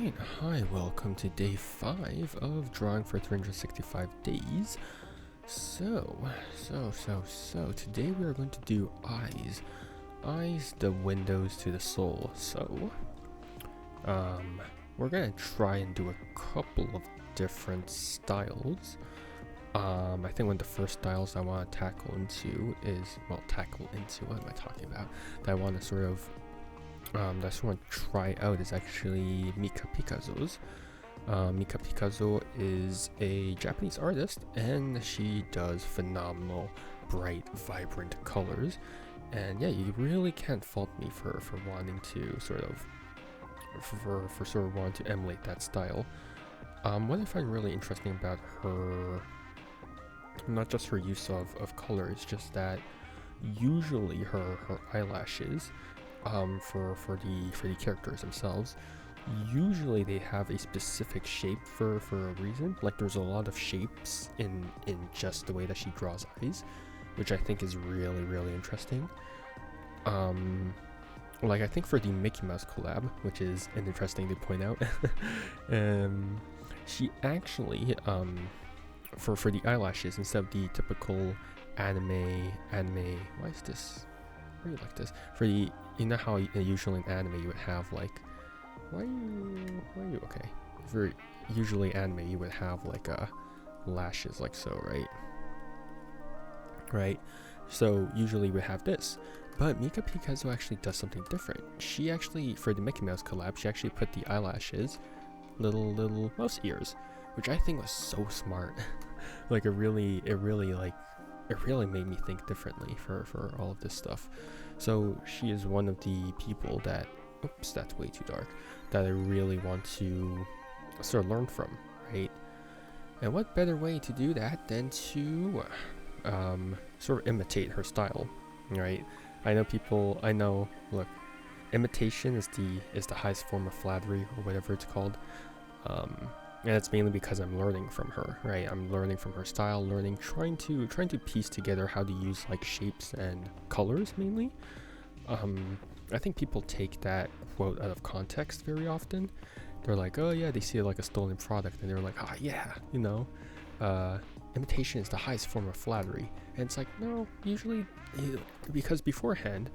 Alright, hi, welcome to day 5 of Drawing for 365 Days. So, today we are going to do eyes. Eyes, the windows to the soul. So, we're gonna try and do a couple of different styles. I think one of the first styles I want to tackle into is, what am I talking about? That I want to sort of that I just want to try out is actually Mika Pikazo's. Mika Pikazo is a Japanese artist, and she does phenomenal, bright, vibrant colors. And yeah, you really can't fault me for wanting to sort of wanting to emulate that style. What I find really interesting about her, not just her use of color, it's just that usually her eyelashes, for the characters themselves, usually they have a specific shape for a reason. Like, there's a lot of shapes in just the way that she draws eyes, which I think is really interesting. Like, I think for the Mickey Mouse collab, which is an interesting to point out, she actually for the eyelashes, instead of the typical anime, why is this really like this? For the, you know how usually in anime you would have like, why are you okay? For usually anime you would have like lashes like so, right? So usually we have this, but Mika Pikazo actually does something different. She actually, for the Mickey Mouse collab, she actually put the eyelashes little mouse ears, which I think was so smart. Like, it really made me think differently for all of this stuff. So she is one of the people that, oops, that's way too dark, that I really want to sort of learn from, right? And what better way to do that than to sort of imitate her style, right? I know, look, imitation is the highest form of flattery, or whatever it's called. And it's mainly because I'm learning from her, right? I'm learning from her style, trying to piece together how to use like shapes and colors mainly. I think people take that quote out of context very often. They're like, oh yeah, they see it like a stolen product, and they're like, ah yeah, imitation is the highest form of flattery. And it's like, no, usually, because beforehand,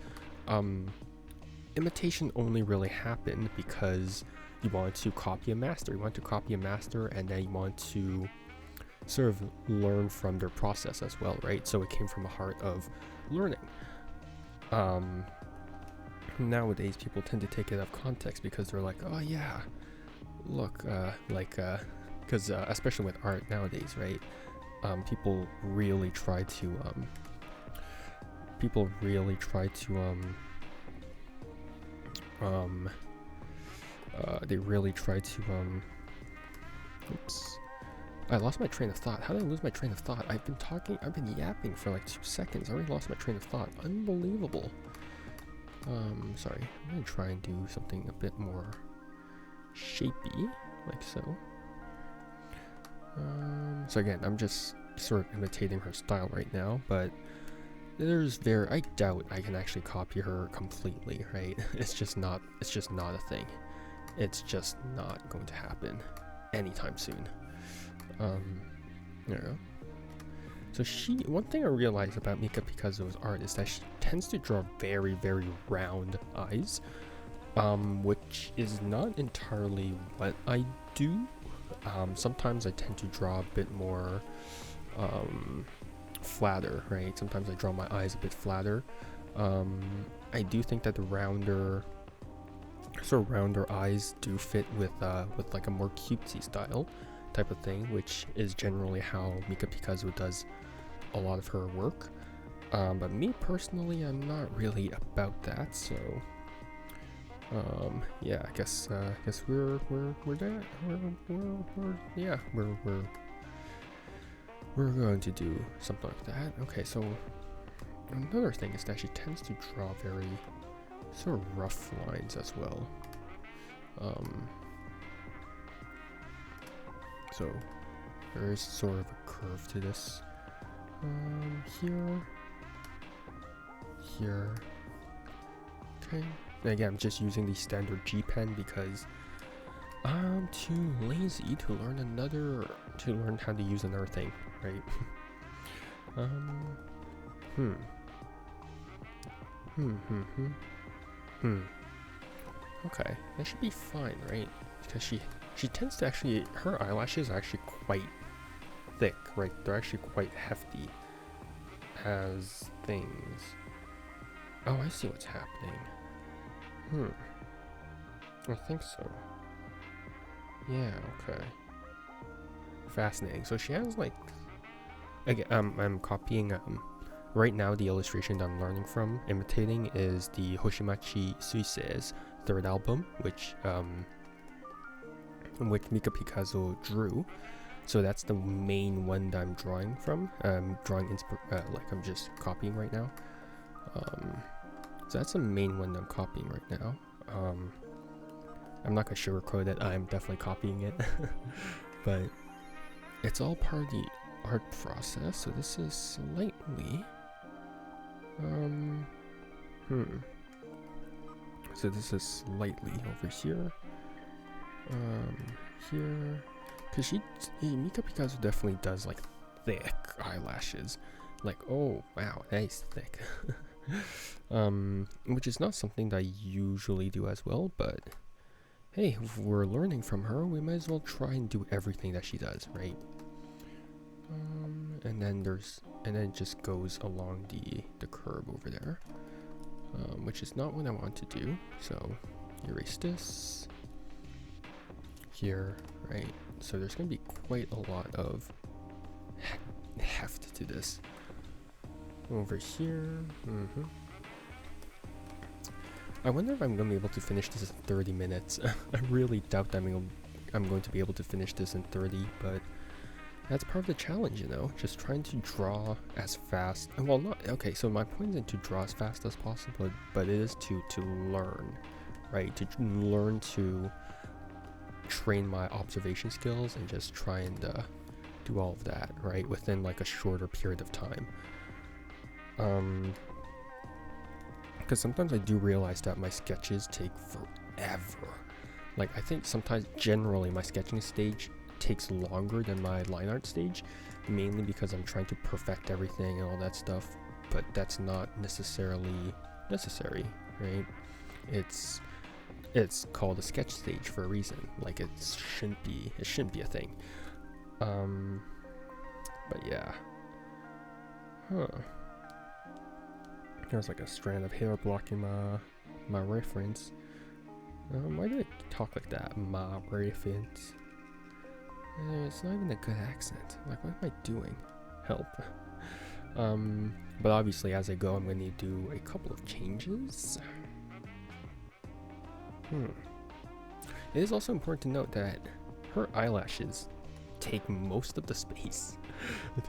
imitation only really happened because you want to copy a master. And then you want to sort of learn from their process as well, right? So it came from a heart of learning. Nowadays people tend to take it out of context because they're like, oh yeah, look, because especially with art nowadays, right? People really try to oops, I lost my train of thought. How did I lose my train of thought? I've been yapping for like 2 seconds. I already lost my train of thought. Unbelievable. Sorry. I'm gonna try and do something a bit more shapy, like so. So again, I'm just sort of imitating her style right now, but I doubt I can actually copy her completely, right? It's just not a thing. It's just not going to happen anytime soon. There we go. So one thing I realized about Mika Pikazo's art is that she tends to draw very round eyes, which is not entirely what I do. Sometimes I tend to draw a bit more flatter, right? Sometimes I draw my eyes a bit flatter. I do think that the rounder eyes do fit with like a more cutesy style type of thing, which is generally how Mika Pikazo does a lot of her work. But me personally, I'm not really about that. So yeah, I guess we're going to do something like that. Okay, so another thing is that she tends to draw very sort of rough lines as well. So there is sort of a curve to this. Here. Okay. And again, I'm just using the standard G pen because I'm too lazy to learn how to use another thing, right? um, hmm. Okay, that should be fine, right? Because she tends to actually, her eyelashes are actually quite thick, right? They're actually quite hefty as things. Oh, I see what's happening. I think so. Yeah, okay. Fascinating. So she has like, again, I'm copying, right now the illustration that I'm learning from, imitating, is the Hoshimachi Suisei's third album, which Mika Pikazo drew. So that's the main one that I'm drawing from. Like I'm just copying right now. So that's the main one that I'm copying right now. I'm not gonna sugarcoat it. I'm definitely copying it, but it's all part of the art process. So this is slightly, So this is slightly over here, here, because Mika Pikazo definitely does like thick eyelashes, like, oh wow, nice thick. Which is not something that I usually do as well, but hey, if we're learning from her, we might as well try and do everything that she does, right? And then it just goes along the curve over there, which is not what I want to do. So erase this here, right? So there's gonna be quite a lot of heft to this. Over here, I wonder if I'm going to be able to finish this in 30 minutes. I really doubt that I'm going to be able to finish this in 30, but that's part of the challenge, you know? Just trying to draw as fast. Well, not, okay, so my point isn't to draw as fast as possible, but it is to learn, right? To learn to train my observation skills and just try and do all of that, right? Within like a shorter period of time. Because sometimes I do realize that my sketches take forever. Like, I think sometimes, generally, my sketching stage takes longer than my line art stage, mainly because I'm trying to perfect everything and all that stuff, but that's not necessarily necessary, right? It's called a sketch stage for a reason. Like, it shouldn't be a thing. But yeah. There's like a strand of hair blocking my reference. Why did I talk like that? My reference. It's not even a good accent. Like, what am I doing? Help. But obviously as I go, I'm going to do a couple of changes. It is also important to note that her eyelashes take most of the space.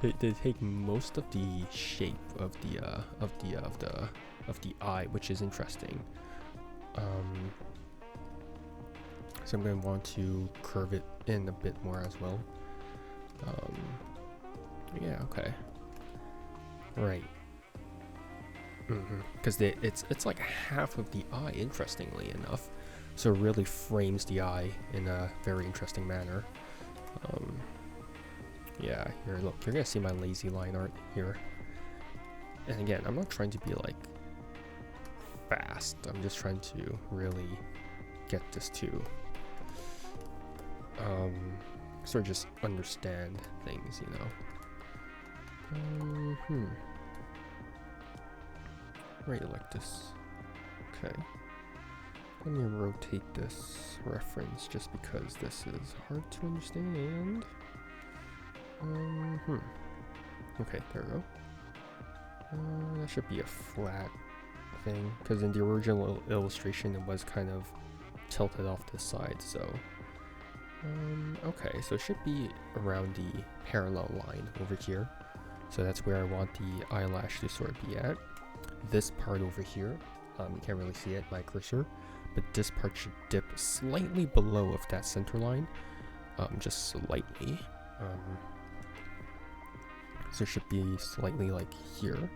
They take most of the shape of the eye, which is interesting. So I'm going to want to curve it in a bit more as well. Yeah, okay. Right. Because it's like half of the eye, interestingly enough. So it really frames the eye in a very interesting manner. Yeah, here, look, you're gonna see my lazy line art here. And again, I'm not trying to be like fast. I'm just trying to really get this to sort of just understand things, you know. Right, like this. Okay. Let me rotate this reference just because this is hard to understand. Okay, there we go. That should be a flat thing, because in the original illustration it was kind of tilted off the side, so okay, so it should be around the parallel line over here. So that's where I want the eyelash to sort of be at. This part over here, you can't really see it, my cursor, but this part should dip slightly below of that center line, just slightly. So it should be slightly like here,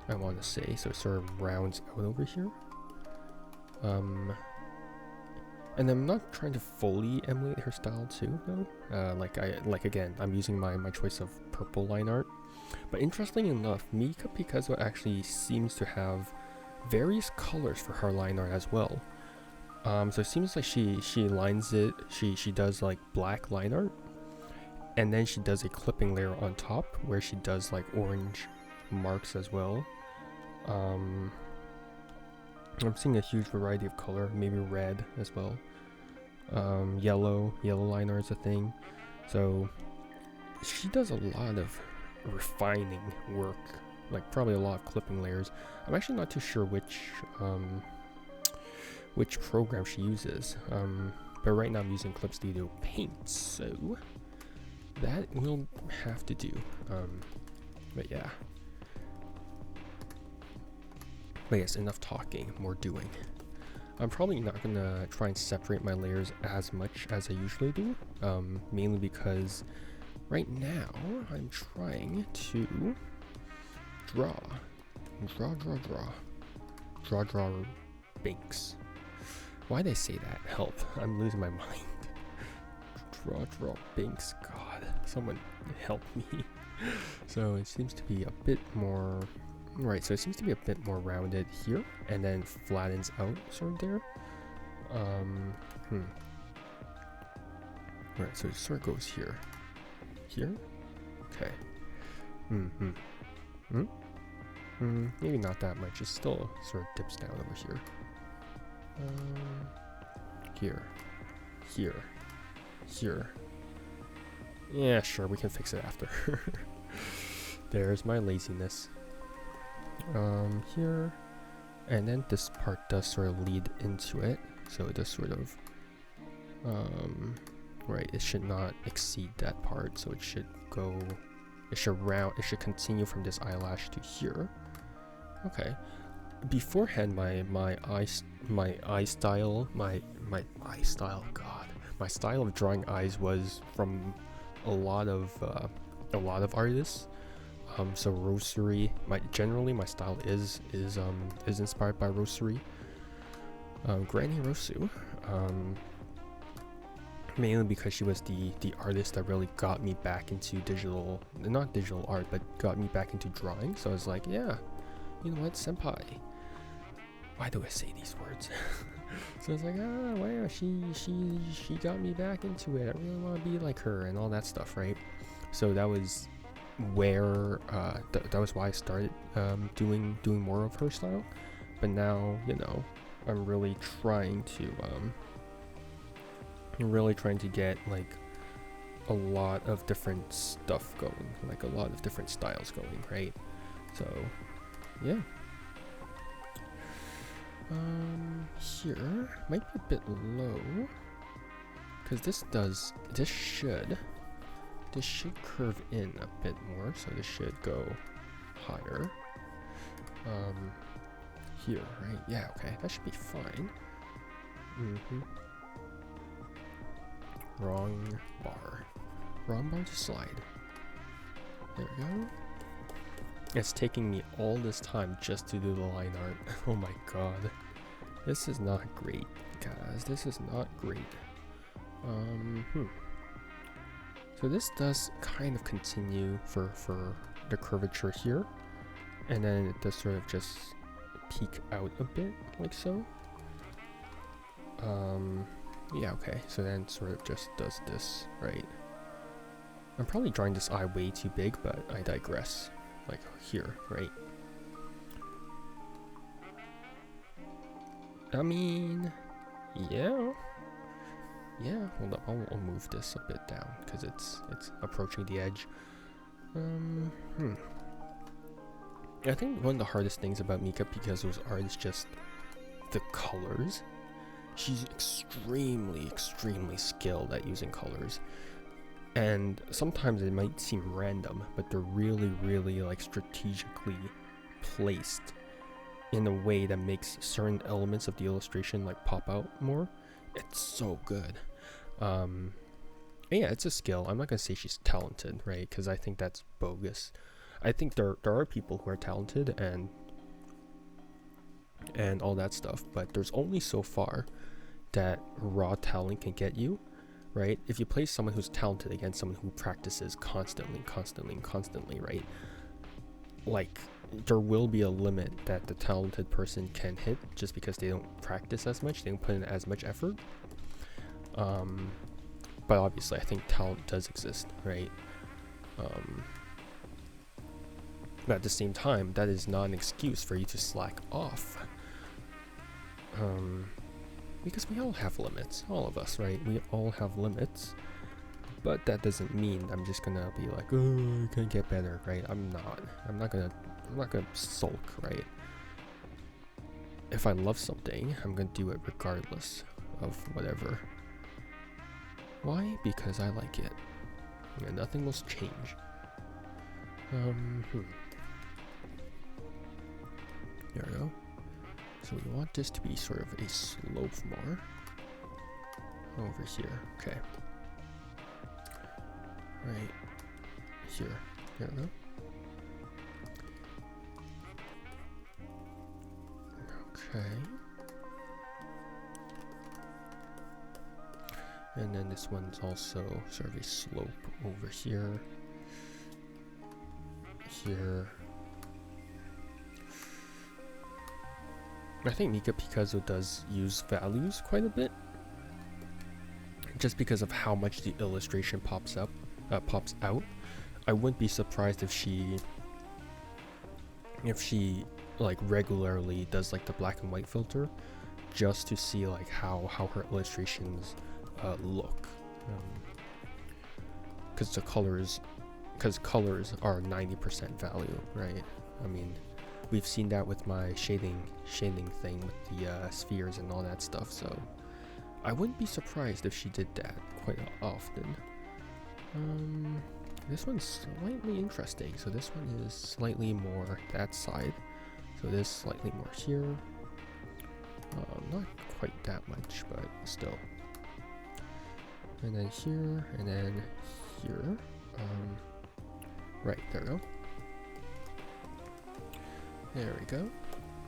I want to say, so it sort of rounds out over here. And I'm not trying to fully emulate her style too, though. Like again, I'm using my choice of purple line art. But interestingly enough, Mika Picasso actually seems to have various colors for her line art as well. So it seems like she lines it. She does like black line art, and then she does a clipping layer on top where she does like orange marks as well. I'm seeing a huge variety of color, maybe red as well. Yellow line art is a thing. So she does a lot of refining work, like probably a lot of clipping layers. I'm actually not too sure which program she uses, but right now I'm using Clip Studio Paint, so that will have to do. But yes, enough talking, more doing. I'm probably not gonna try and separate my layers as much as I usually do, mainly because right now I'm trying to draw Binks. Why'd I say that? Help, I'm losing my mind. Draw Binks, God, someone help me. So it seems to be a bit more, right, so it seems to be a bit more rounded here, and then flattens out sort of there. Right, so it sort of goes here. Okay. Maybe not that much. It still sort of dips down over here. Here. Yeah, sure, we can fix it after. There's my laziness. Here, and then this part does sort of lead into it, so it does sort of, right, it should not exceed that part, so it should go, it should continue from this eyelash to here. Okay. Beforehand, my style of drawing eyes was from a lot of artists. So Rosary, generally my style is inspired by Rosary. Granny Rosu, mainly because she was the artist that really got me back into not digital art, but got me back into drawing. So I was like, yeah, you know what, senpai. Why do I say these words? So it's like, wow, she got me back into it. I really want to be like her and all that stuff, right? So that was where that was why I started doing more of her style. But now, you know, I'm really trying to get like a lot of different stuff going, like a lot of different styles going, right? So yeah. Here might be a bit low, because this should curve in a bit more, so this should go higher. Here, right? Yeah, okay, that should be fine. Wrong bar to slide. There we go. It's taking me all this time just to do the line art. Oh my god. This is not great, guys. This is not great. So this does kind of continue for the curvature here. And then it does sort of just peek out a bit, like so. Yeah, okay. So then it sort of just does this, right? I'm probably drawing this eye way too big, but I digress. Like here, right? I mean, yeah. Hold up, I'll move this a bit down because it's approaching the edge. I think one of the hardest things about Mika Picasso's art is just the colors. She's extremely skilled at using colors. And sometimes it might seem random, but they're really like strategically placed in a way that makes certain elements of the illustration like pop out more. It's so good. Yeah, it's a skill. I'm not gonna say she's talented, right? Because I think that's bogus. I think there are people who are talented and all that stuff, but there's only so far. that raw talent can get you, right? If you place someone who's talented against someone who practices constantly, right? Like, there will be a limit that the talented person can hit just because they don't practice as much, they don't put in as much effort. But obviously I think talent does exist, right? But at the same time, that is not an excuse for you to slack off. Because we all have limits, all of us, right? We all have limits, but that doesn't mean I'm just gonna be like, oh, I can get better, right? I'm not gonna sulk, right? If I love something, I'm gonna do it regardless of whatever. Why? Because I like it, and nothing will change. There we go. So we want this to be sort of a slope more over here. Okay. Right here. There we go. Okay. And then this one's also sort of a slope over here. Here. I think Mika Picasso does use values quite a bit, just because of how much the illustration pops out. I wouldn't be surprised if she like regularly does like the black and white filter, just to see like how her illustrations look, because colors are 90% value, right? I mean, we've seen that with my shading thing with the spheres and all that stuff, so I wouldn't be surprised if she did that quite often. This one's slightly interesting. So this one is slightly more that side. So this slightly more here. Not quite that much, but still. And then here, and then here. Right, there we go. There we go.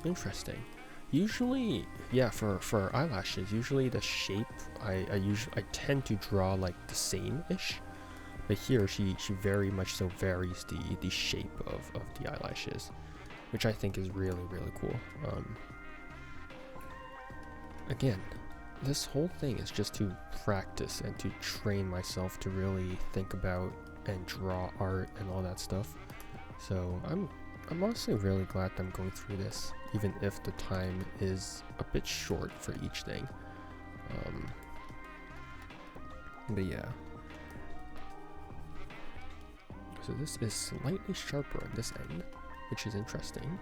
Interesting. Usually, yeah, for eyelashes, usually the shape I tend to draw like the same-ish, but here she very much so varies the shape of the eyelashes, which I think is really cool. Again, this whole thing is just to practice and to train myself to really think about and draw art and all that stuff. So I'm honestly really glad that I'm going through this, even if the time is a bit short for each thing. But yeah. So this is slightly sharper on this end, which is interesting.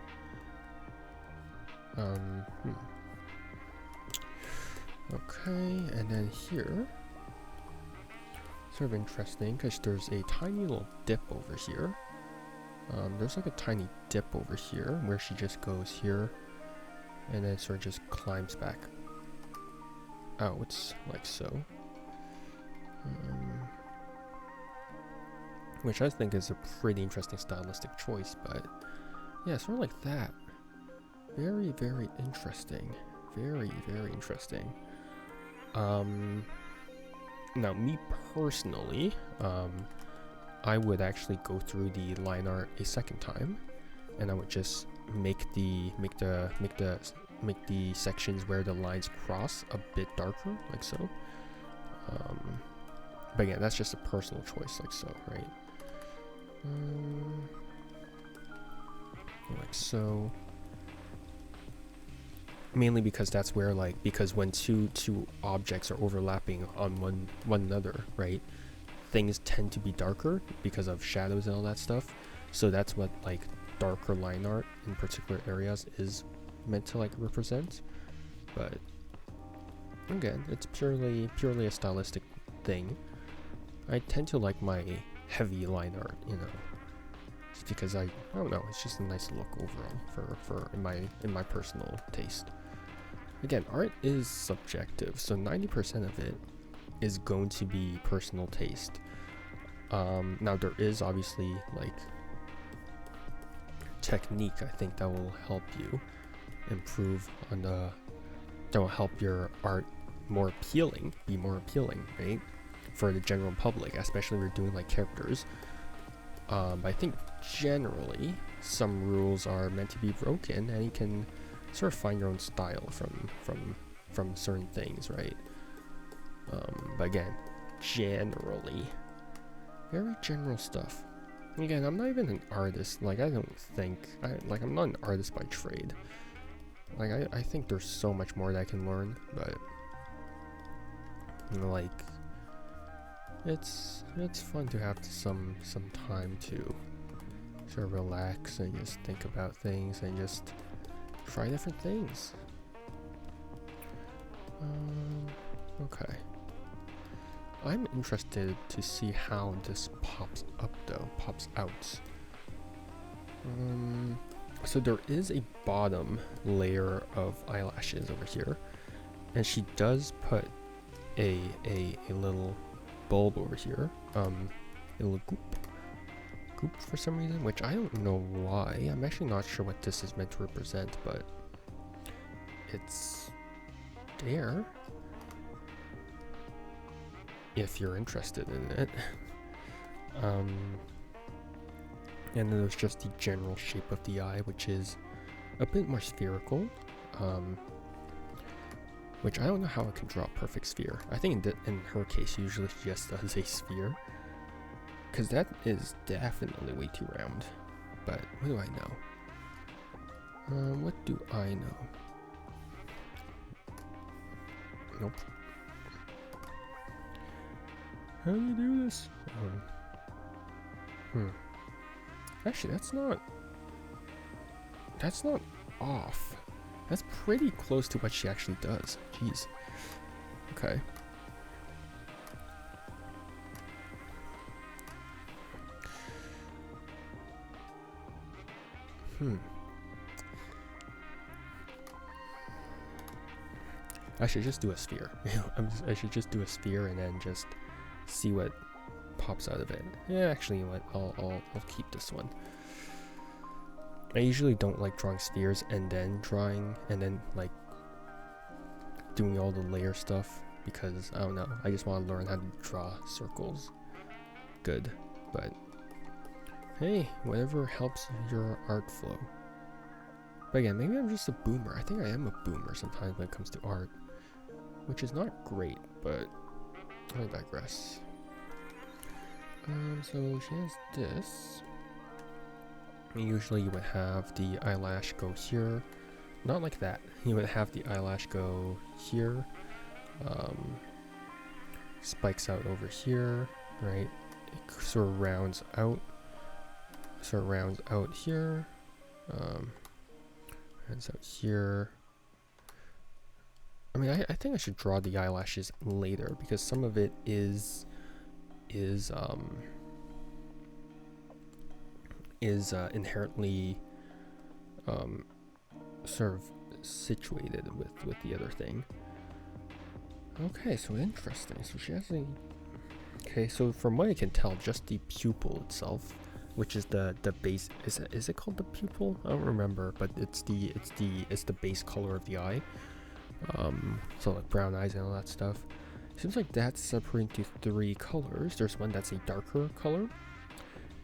Okay, and then here, sort of interesting because there's a tiny little dip over here. There's like a tiny dip over here where she just goes here and then sort of just climbs back out like so. Which I think is a pretty interesting stylistic choice, but yeah, sort of like that. Very interesting. Very interesting. Now me personally, I would actually go through the line art a second time, and I would just make the sections where the lines cross a bit darker, like so. But again, that's just a personal choice, like so, right? Like so. Mainly because that's where, like, because when two objects are overlapping on one another, right, things tend to be darker because of shadows and all that stuff. So that's what like darker line art in particular areas is meant to like represent. But again, it's purely a stylistic thing. I tend to like my heavy line art, you know, just because I don't know, it's just a nice look overall for in my personal taste. Again, art is subjective, so 90% of it is going to be personal taste. Now there is obviously like technique, I think, that will help you improve on that will help your art more appealing, right? For the general public, especially if you're doing like characters. But I think generally some rules are meant to be broken, and you can sort of find your own style from certain things, right? But again, generally, very general stuff. Again, I'm not even an artist. Like, I don't think I'm not an artist by trade. Like, I think there's so much more that I can learn, but like, it's fun to have some time to sort of relax and just think about things and just try different things. Okay. I'm interested to see how this pops out. So there is a bottom layer of eyelashes over here, and she does put a little bulb over here, a little goop for some reason, which I don't know why. I'm actually not sure what this is meant to represent, but it's there if you're interested in it. And then there's just the general shape of the eye, which is a bit more spherical, which I don't know how I can draw a perfect sphere. I think in her case, usually she just does a sphere, because that is definitely way too round. But what do I know? What do I know? Nope. How do you do this? Actually, that's not off. That's pretty close to what she actually does. Jeez. Okay. I should just do a sphere. I should just do a sphere and then just see what pops out of it. Yeah, actually, you know what? I'll keep this one. I usually don't like drawing spheres and then like doing all the layer stuff, because I don't know. I just want to learn how to draw circles good. But hey, whatever helps your art flow. But again, maybe I'm just a boomer. I think I am a boomer sometimes when it comes to art, which is not great, but I digress. So she has this. Usually you would have the eyelash go here, not like that. You would have the eyelash go here, spikes out over here, right? It sort of rounds out here, rounds out here. I mean, I think I should draw the eyelashes later, because some of it is inherently sort of situated with the other thing. Okay, so interesting. So she has a... Okay, so from what I can tell, just the pupil itself, which is the base, is it called the pupil? I don't remember, but it's the base color of the eye. So like brown eyes and all that stuff. Seems like that's separated into 3 colors. There's one that's a darker color,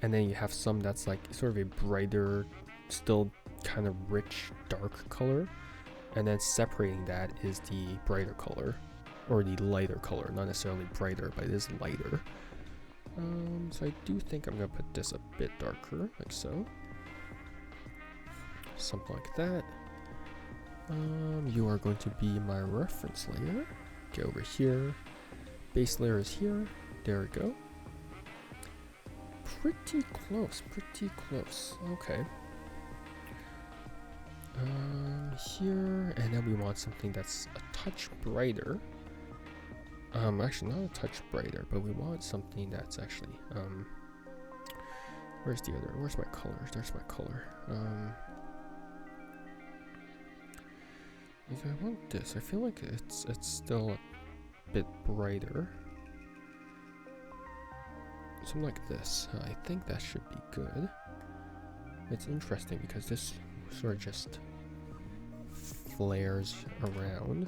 and then you have some that's like sort of a brighter, still kind of rich dark color, and then separating that is the brighter color, or the lighter color. Not necessarily brighter, but it is lighter. So I do think I'm gonna put this a bit darker, like so. Something like that. You are going to be my reference layer. Get over here. Base layer is here. There we go. Pretty close. Okay. Here, and then we want something that's a touch brighter. Actually not a touch brighter, but we want something that's actually, where's my colors? There's my color. If I want this, I feel like it's still a bit brighter. Something like this. I think that should be good. It's interesting because this sort of just flares around.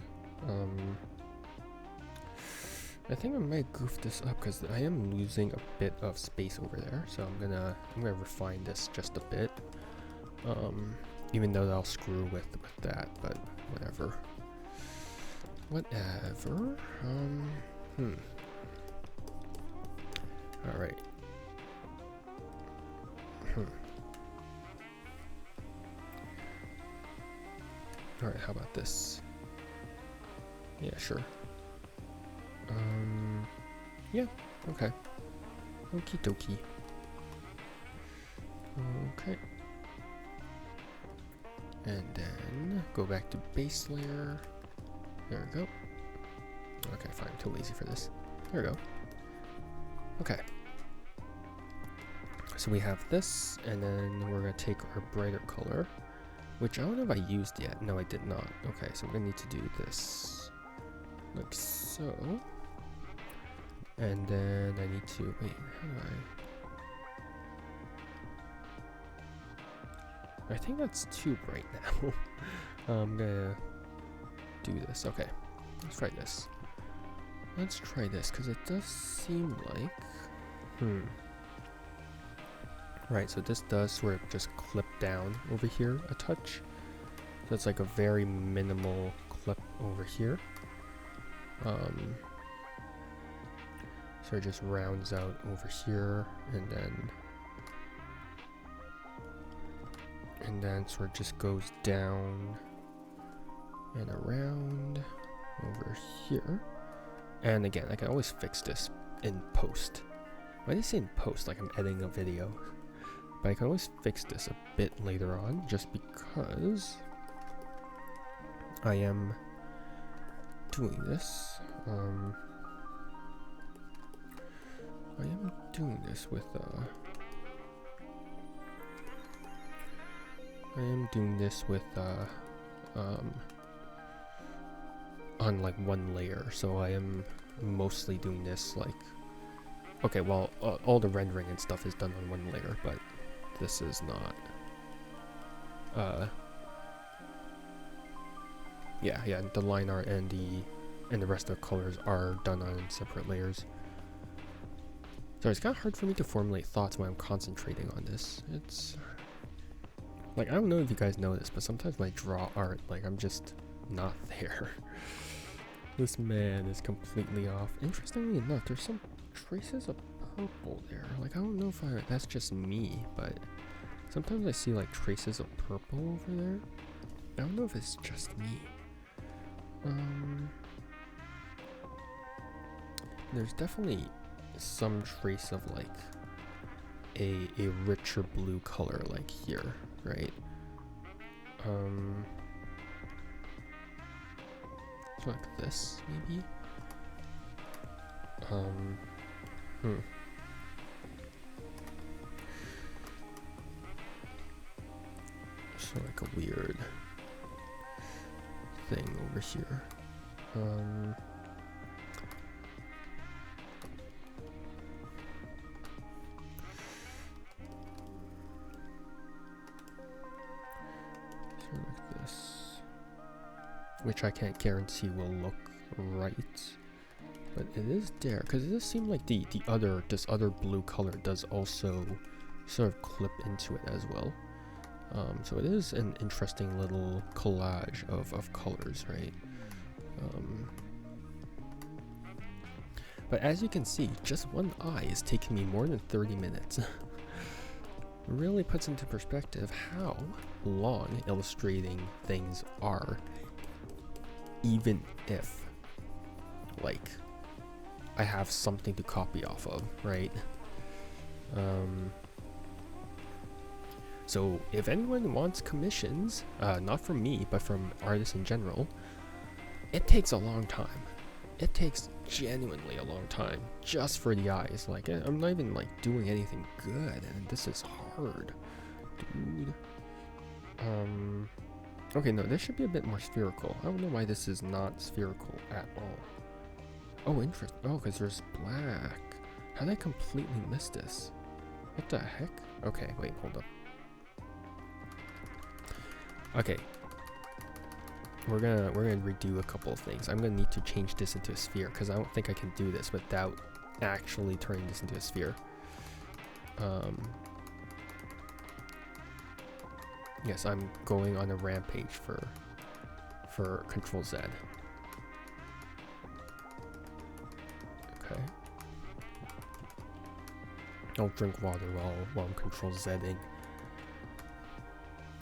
I think I might goof this up because I am losing a bit of space over there. So I'm gonna refine this just a bit. Even though that'll screw with that, but whatever. Whatever. All right. All right. How about this? Yeah, sure. Yeah. Okay. Okie dokie. Okay. And then go back to base layer. There we go. Okay, fine. I'm too lazy for this. There we go. Okay. So we have this, and then we're gonna take our brighter color, which I don't know if I used yet. No, I did not. Okay, so I'm gonna need to do this like so. And then I need to, wait, how do I think that's too bright now. I'm gonna do this. Okay, let's try this. Let's try this, because it does seem like, right, so this does sort of just clip down over here a touch. So it's like a very minimal clip over here. So it just rounds out over here, and then sort of just goes down and around over here. And again, I can always fix this in post. Why did I say in post? Like I'm editing a video. But I can always fix this a bit later on, just because I am doing this. I am doing this with on like one layer, so I am mostly doing this like, okay, well, all the rendering and stuff is done on one layer, but this is not, yeah, the line art and the rest of the colors are done on separate layers. So it's kind of hard for me to formulate thoughts when I'm concentrating on this. It's like, I don't know if you guys know this, but sometimes when I draw art, like I'm just not there. This man is completely off. Interestingly enough, there's some traces of purple there. Like, I don't know if that's just me, but sometimes I see like traces of purple over there. I don't know if it's just me. There's definitely some trace of like a richer blue color like here, right? So like this maybe. So like a weird thing over here. Like this, which I can't guarantee will look right, but it is there because it does seem like this other blue color does also sort of clip into it as well. So it is an interesting little collage of colors, right? But as you can see, just one eye is taking me more than 30 minutes. Really puts into perspective how long illustrating things are, even if like I have something to copy off of, right? So if anyone wants commissions, not from me but from artists in general, it takes a long time. It takes genuinely a long time just for the eyes. Like, I'm not even like doing anything good, and this is hard, dude. Okay, no, this should be a bit more spherical. I don't know why this is not spherical at all. Oh, interesting. Oh, because there's black. How did I completely miss this? What the heck? Okay, wait, hold up. Okay. we're gonna redo a couple of things. I'm gonna need to change this into a sphere because I don't think I can do this without actually turning this into a sphere. Yes, I'm going on a rampage for Control Z. Okay. Don't drink water while I'm Control Z-ing.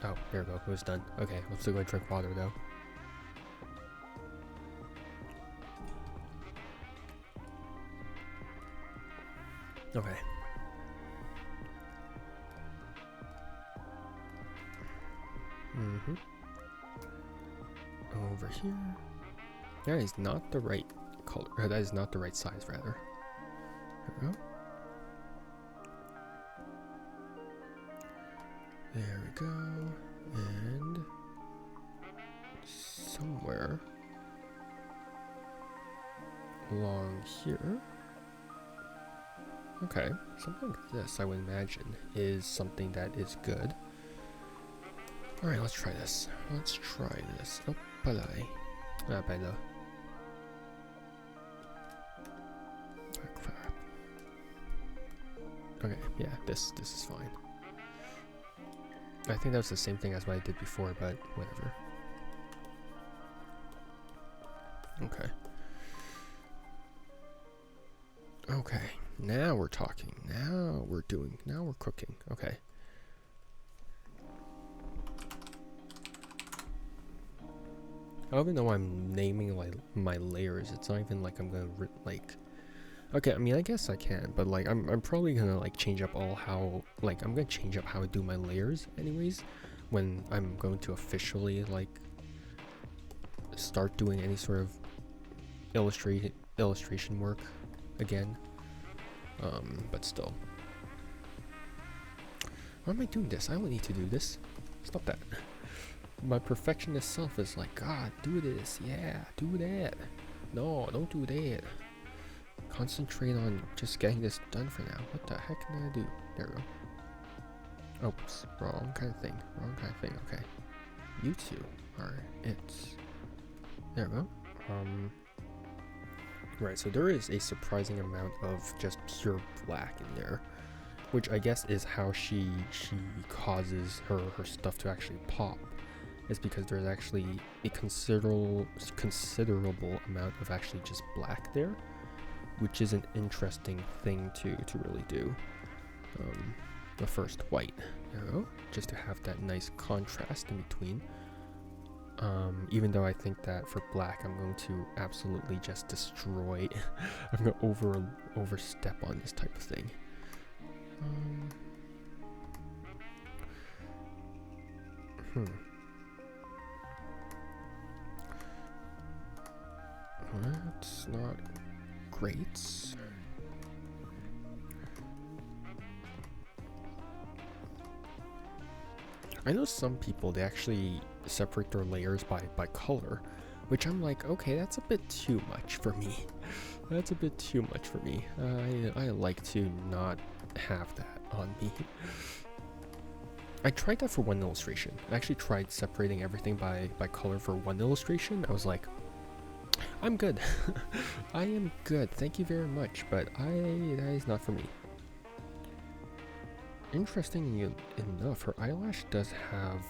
Oh, there we go. It was done. Okay, I'm still going to drink water though. Okay. Over here. That is not the right color. That is not the right size, rather. There we go. There we go. And somewhere along here. Okay, something like this, I would imagine, is something that is good. Alright, let's try this. Let's try this. Oh, palai. Ah, pala. Crap. Okay, yeah, this is fine. I think that was the same thing as what I did before, but whatever. Okay. Okay, now we're talking. Now we're cooking. Okay. I don't even know why I'm naming like my layers. It's not even like I'm gonna like. Okay, I mean I guess I can, but like I'm probably gonna like change up all how like I'm gonna change up how I do my layers anyways when I'm going to officially like start doing any sort of illustration work again. But still. Why am I doing this? I don't need to do this. Stop that. My perfectionist self is like, God, do this. Yeah, do that. No, don't do that. Concentrate on just getting this done for now. What the heck can I do? There we go. Oops, wrong kind of thing. Okay. You two are it. There we go. Right, so there is a surprising amount of just pure black in there, which I guess is how she causes her stuff to actually pop. Is because there's actually a considerable amount of actually just black there, which is an interesting thing to really do. The first white, you know, just to have that nice contrast in between. Even though I think that for black, I'm going to absolutely just destroy. I'm going to overstep on this type of thing. That's not great. I know some people, they actually separate their layers by color, which I'm like, okay, that's a bit too much for me. That's a bit too much for me. I like to not have that on me. I tried that for one illustration. I actually tried separating everything by color for one illustration. I was like, I'm good. I am good. Thank you very much, but that is not for me. Interestingly enough, her eyelash does have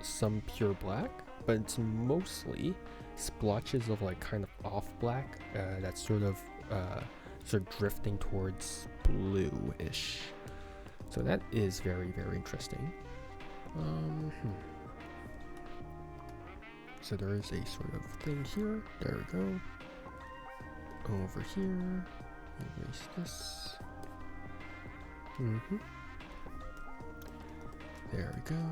some pure black, but it's mostly splotches of like kind of off black that's sort of drifting towards blue-ish. So that is very, very interesting. So there is a sort of thing here. There we go. Over here. Erase this. There we go.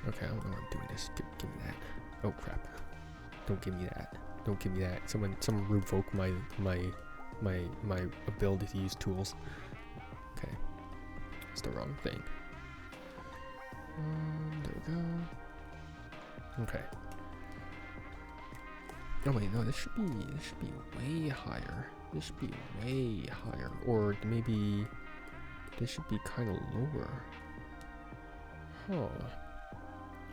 Okay, I don't know why I'm doing this. Give me that. Oh crap. Don't give me that. Don't give me that. Someone revoke my ability to use tools. Okay. That's the wrong thing. There we go. Okay. Oh wait, no, this should be way higher. This should be way higher. Or maybe this should be kind of lower. Huh.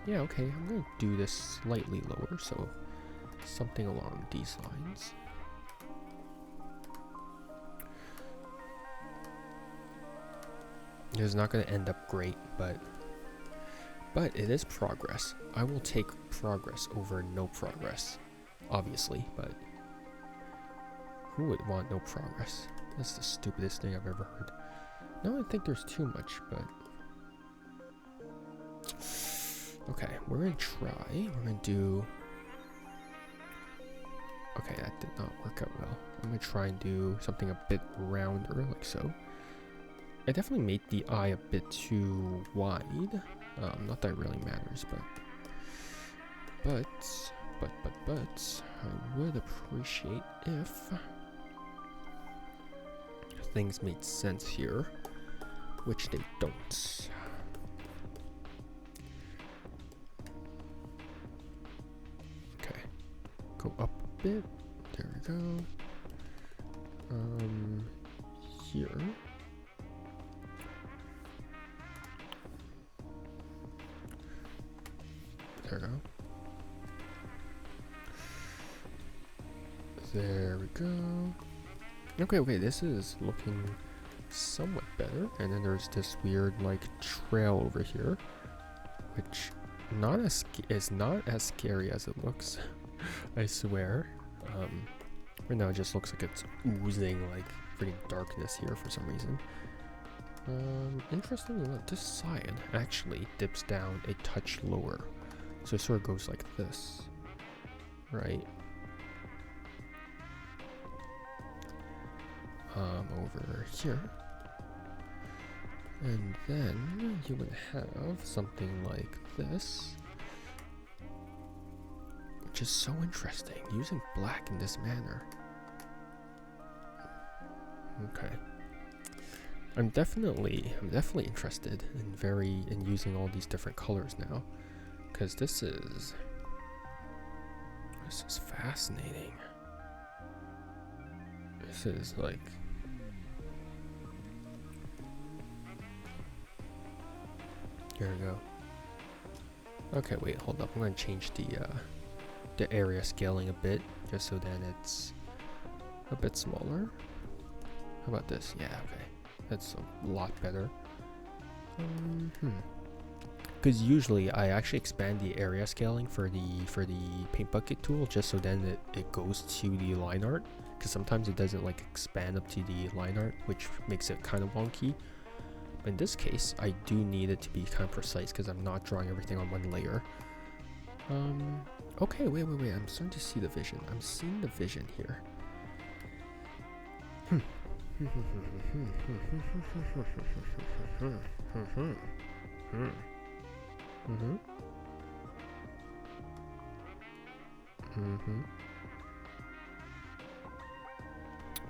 Yeah, okay, I'm gonna do this slightly lower, so something along these lines. It's not gonna end up great, but it is progress. I will take progress over no progress, obviously, but who would want no progress? That's the stupidest thing I've ever heard. No, I don't think there's too much, but okay, we're gonna try. We're gonna do. Okay, that did not work out well. I'm gonna try and do something a bit rounder, like so. I definitely made the eye a bit too wide. Not that it really matters, but I would appreciate if things made sense here, which they don't. Okay, go up a bit. There we go. Here. There we go. There we go. Okay, this is looking somewhat better. And then there's this weird like trail over here, which is not as scary as it looks. I swear. Right now it just looks like it's oozing like freaking darkness here for some reason. Interestingly enough, this side actually dips down a touch lower. So it sort of goes like this, right? Over here. And then you would have something like this, which is so interesting, using black in this manner. Okay. I'm definitely interested in using all these different colors now. Because this is fascinating. This is like, here we go. Okay, wait, hold up. I'm gonna change the area scaling a bit, just so then it's a bit smaller. How about this? Yeah, okay, that's a lot better. Because usually I actually expand the area scaling for the paint bucket tool just so then it goes to the line art, because sometimes it doesn't like expand up to the line art, which makes it kind of wonky. But in this case, I do need it to be kind of precise because I'm not drawing everything on one layer. Okay, wait, I'm starting to see the vision. I'm seeing the vision here.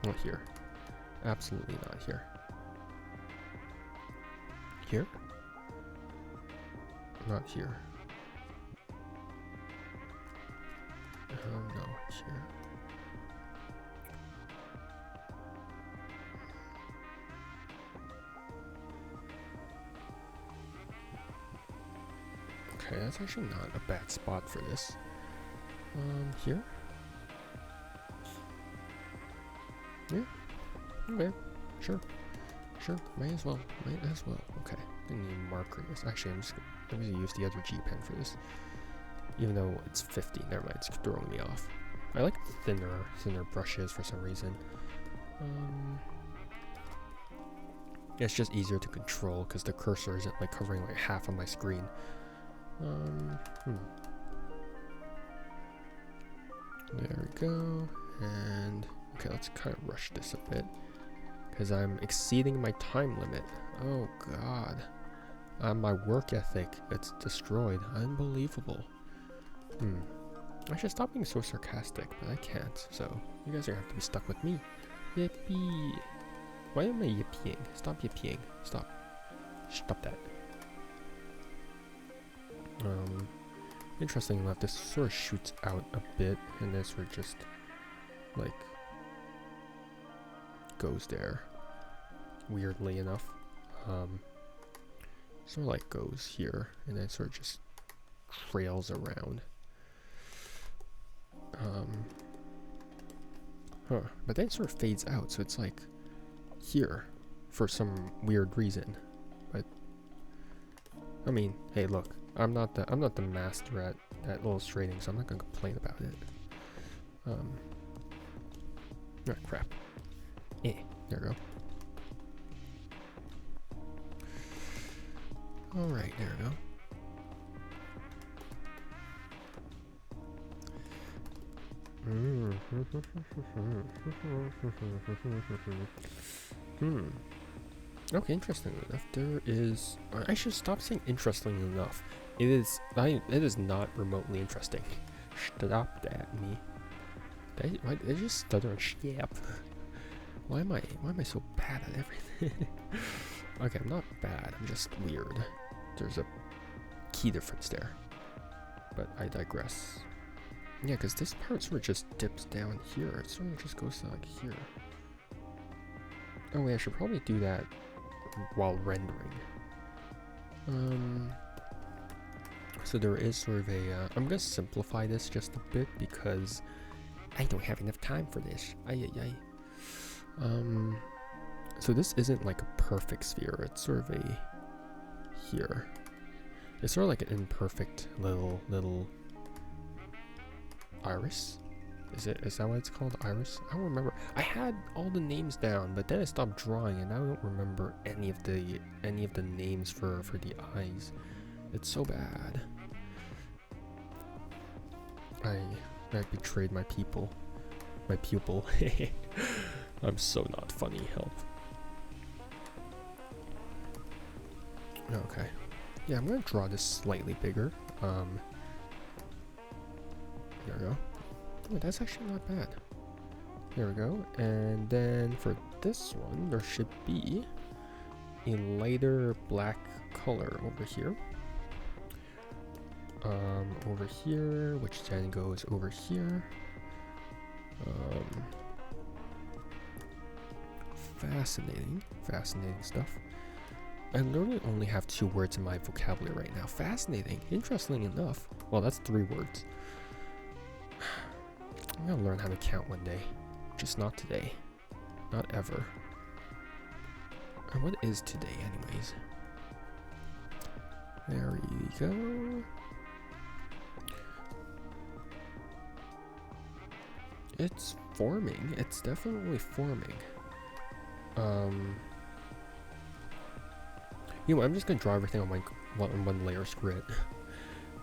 Not here. Absolutely not here. Here? Not here. No, here. Okay, that's actually not a bad spot for this. Here? Yeah. Okay. Sure. Might as well. Okay. I need markers. Actually, I'm gonna use the other G pen for this. Even though it's 50. Never mind. It's throwing me off. I like thinner brushes for some reason. It's just easier to control because the cursor isn't like covering like half of my screen. There we go. And okay, let's kind of rush this a bit because I'm exceeding my time limit. Oh god. My work ethic, it's destroyed. Unbelievable. I should stop being so sarcastic, but I can't, so you guys are gonna have to be stuck with me. Yippee. Why am I yippieing? Stop yippieing. Stop that. Interesting enough, this sort of shoots out a bit, and this sort of just like goes there. Weirdly enough, sort of like goes here, and then sort of just trails around. But then it sort of fades out, so it's like here for some weird reason. But I mean, hey, look, I'm not the master at illustrating, so I'm not gonna complain about it. Oh, crap. There we go. Alright, there we go. Okay, interesting enough. There is. I should stop saying interesting enough. It is. It is not remotely interesting. Stop that, me. Did I just stutter and shap? Why am I so bad at everything? Okay, I'm not bad. I'm just weird. There's a key difference there. But I digress. Yeah, because this part sort of just dips down here. It sort of just goes to like here. Oh wait, I should probably do that while rendering. So there is sort of a, I'm gonna simplify this just a bit because I don't have enough time for this. So this isn't like a perfect sphere. It's sort of a here. It's sort of like an imperfect little iris. Is that what it's called? Iris? I don't remember. I had all the names down, but then I stopped drawing and I don't remember any of the names for the eyes. It's so bad. I betrayed my pupil. I'm so not funny, help. Okay. Yeah, I'm gonna draw this slightly bigger. There we go. Oh, that's actually not bad. There we go. And then for this one, there should be a lighter black color over here. Over here, which then goes over here. Fascinating stuff. I literally only have 2 words in my vocabulary right now. Fascinating. Interesting enough. Well, that's 3 words. I'm gonna learn how to count one day. Just not today. Not ever. And what is today, anyways? There we go. It's forming. It's definitely forming. You know what, I'm just gonna draw everything on one layer. Screw it.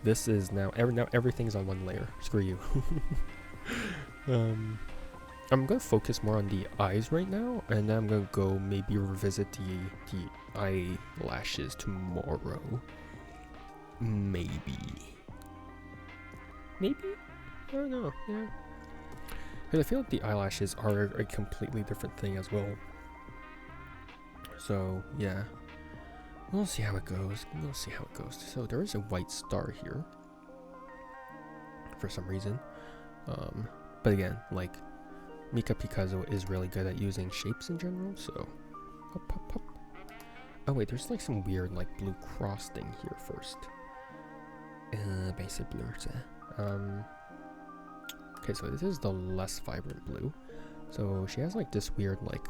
This is now everything's on one layer. Screw you. I'm gonna focus more on the eyes right now, and then I'm gonna go maybe revisit the eyelashes tomorrow. Maybe. I don't know. Yeah. Because I feel like the eyelashes are a completely different thing as well. So yeah, we'll see how it goes. So there is a white star here for some reason. But again, like, Mika Picasso is really good at using shapes in general, so hop. Oh wait, there's like some weird like blue cross thing here first. Basic blur. Okay, so this is the less vibrant blue. So she has like this weird like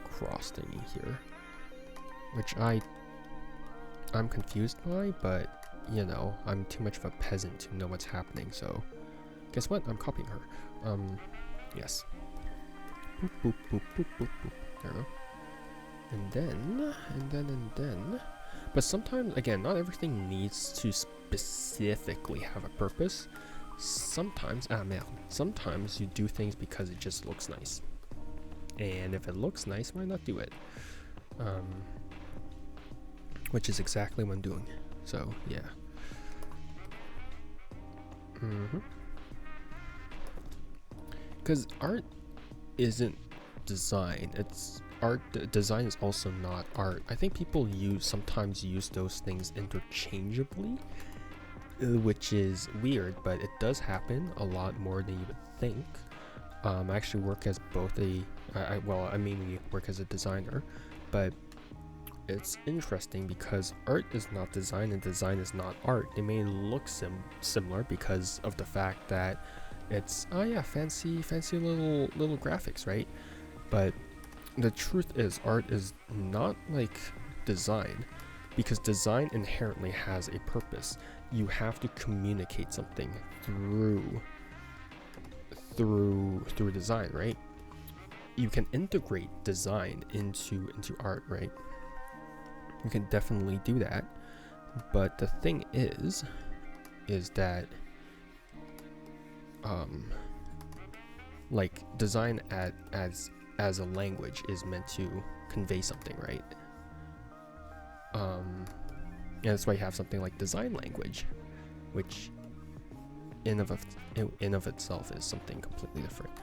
cross thingy here, which I'm confused by, but you know, I'm too much of a peasant to know what's happening, so guess what? I'm copying her. Yes. Boop, boop, boop, boop, boop, boop. There we go. And then. But sometimes, again, not everything needs to specifically have a purpose. Sometimes, sometimes you do things because it just looks nice. And if it looks nice, why not do it? Which is exactly what I'm doing. So, yeah. Because art isn't design. It's art. Design is also not art. I think people sometimes use those things interchangeably, which is weird, but it does happen a lot more than you would think. I actually work as both I mainly work as a designer, but it's interesting because art is not design and design is not art. They may look similar because of the fact that it's, oh yeah, fancy little graphics, right? But the truth is art is not like design, because design inherently has a purpose. You have to communicate something through design, right? You can integrate design into art, right? You can definitely do that, but the thing is that like design as a language is meant to convey something, right? And that's why you have something like design language, which in of itself is something completely different.